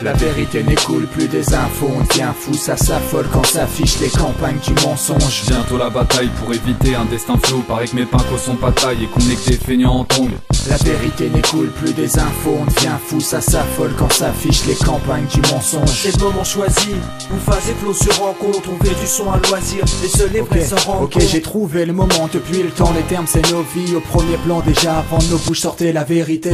La vérité n'écoule plus des infos, on devient fou, ça s'affole quand s'affichent les campagnes du mensonge. Bientôt la bataille pour éviter un destin flou. Paraît que mes pincos sont pas taille et qu'on est que des feignants en tongs. La vérité n'écoule plus des infos, on devient fou, ça s'affole quand s'affichent les campagnes du mensonge. C'est le moment choisi, où phase et flow se rencontrent, on fait du son à loisir, les seuls et vrais s'en rendent Ok, compte. j'ai trouvé le moment, depuis le temps, les termes c'est nos vies. Au premier plan déjà, avant de nos bouches sortait la vérité.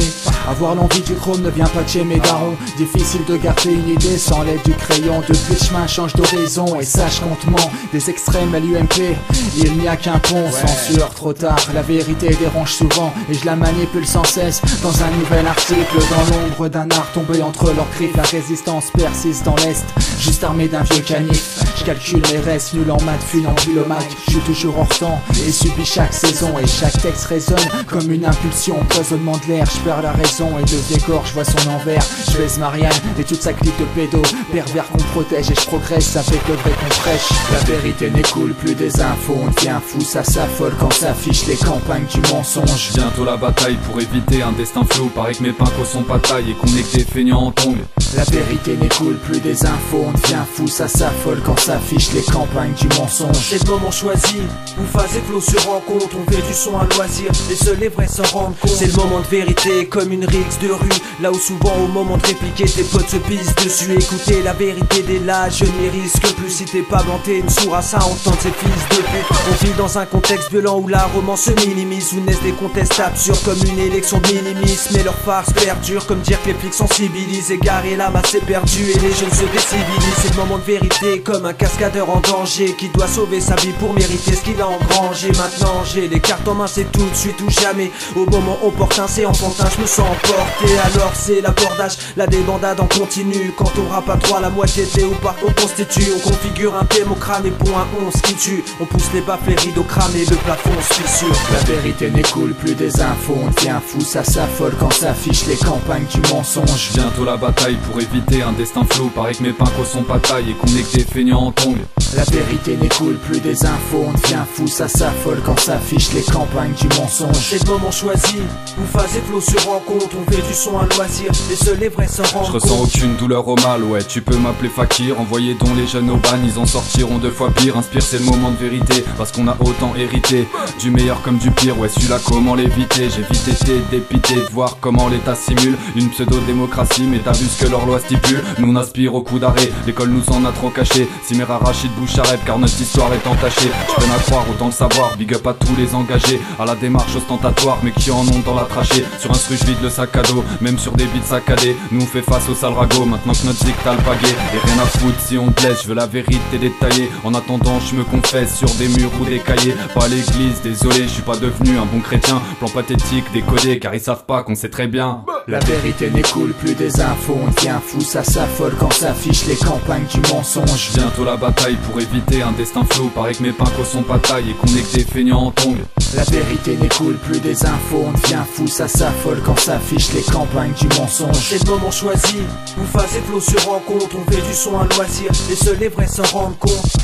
Avoir l'envie du chrome ne vient pas de chez mes darons. Difficile de garder une idée sans l'aide du crayon. Depuis le chemin change d'horizon et sache qu'on te ment. Des extrêmes à l'UMP, il n'y a qu'un pont. Censure trop tard, la vérité dérange souvent et je la manipule sans cesse. Dans un nouvel article, dans l'ombre d'un art tombé entre leurs griffes, la résistance persiste dans l'Est, juste armé d'un vieux canif. Je calcule mes restes, nul en maths, funambule au Mac. Je suis toujours hors temps et subis chaque saison. Et chaque texte résonne comme une impulsion, empoisonnement de l'air. Je perds la raison et de décor, je vois son envers. Je baise Marianne et toute sa clique de pédos, pervers qu'on protège et je progresse avec le vrai qu'on prêche. La vérité n'écoule plus des infos, on devient fou, ça s'affole quand s'affichent les campagnes du mensonge. Bientôt la bataille pour éviter un destin flou. Paraît que mes pincos sont pas taille et qu'on est que des feignants en tongs. La vérité n'écoule plus des infos, on devient fou, ça s'affole quand s'affichent les campagnes du mensonge. C'est le moment choisi, où phase et flow se rencontrent, on fait du son à loisir, les seuls et vrais s'en rendent compte. C'est le moment de vérité, comme une rixe de rue, là où souvent au moment de répliquer tes potes se pissent dessus. Écoutez la vérité dès là, je ne les risque plus. Si t'es pas blanc, t'es une sourd à ça, on tente ces fils de pute. On vit dans un contexte violent où la romance se minimise, où naissent des contestes absurdes comme une élection de minimisme. Mais leur farce perdure, comme dire que les flics sensibilisent. Égaré, la masse est perdue et les jeunes se décivilisent. C'est le moment de vérité, comme un cascadeur en danger qui doit sauver sa vie pour mériter ce qu'il a engrangé. Maintenant j'ai les cartes en main, c'est tout de suite ou jamais. Au moment opportun, c'est enfantin, je me sens emporté. Alors c'est l'abordage, la débandade en continu. Quand on rappe à 3, la moitié de ou par on constitue. On configure un thème au crâne et pour un 11 qui tue. On pousse les baffes, les rideaux cramés, le plafond se fissure. La vérité n'écoule plus des infos, on devient fou, ça s'affole quand s'affichent les campagnes du mensonge. Bientôt la bataille pour éviter un destin flou. Paraît que mes pincos sont pas taille et qu'on est que des feignants en tongs. La vérité n'écoule plus des infos, on devient fou, ça s'affole quand s'affichent les campagnes du mensonge. C'est le moment choisi, où phase et flow se rencontrent, on fait du son à loisir, les seuls et vrais s'en rendent Je compte. ressens aucune douleur au mal, ouais, tu peux m'appeler Fakir. Envoyez donc les jeunes au ban, ils en sortiront 2 fois pire. Inspire, c'est le moment de vérité, parce qu'on a autant hérité du meilleur comme du pire, ouais, celui-là comment l'éviter. J'ai vite été dépité de voir comment l'état simule une pseudo-démocratie, mais t'as vu ce que leur loi stipule. Nous on aspire au coup d'arrêt, l'école nous en a trop caché. Simera Rachid Bouchareb, car notre histoire est entachée. Je peine à croire, autant le savoir, big up à tous les engagés, à la démarche ostentatoire, mais qui en ont dans la trachée. Sur un stru, je vide le sac à dos, même sur des beats saccadés. Nous on fait face au sale ragot, maintenant que notre zik t'a le pagué. Et rien à foutre si on blesse, je veux la vérité détaillée. En attendant, je me confesse sur des murs ou des cahiers. Pas à l'église, désolé, je suis pas devenu un bon chrétien. Plan pathétique, décodé, car ils savent pas qu'on sait très bien. La vérité n'écoule plus des infos, on devient fou, ça s'affole quand s'affichent les campagnes du mensonge. Bientôt la bataille pour éviter un destin flou. Paraît que mes pincos sont pas taille et qu'on est que des feignants en tongs. La vérité n'écoule plus des infos, on devient fou, ça s'affole quand s'affichent les campagnes du mensonge. C'est le moment choisi, où phase et flow se rencontrent, on fait du son à loisir, les seuls et vrais s'en rendent compte.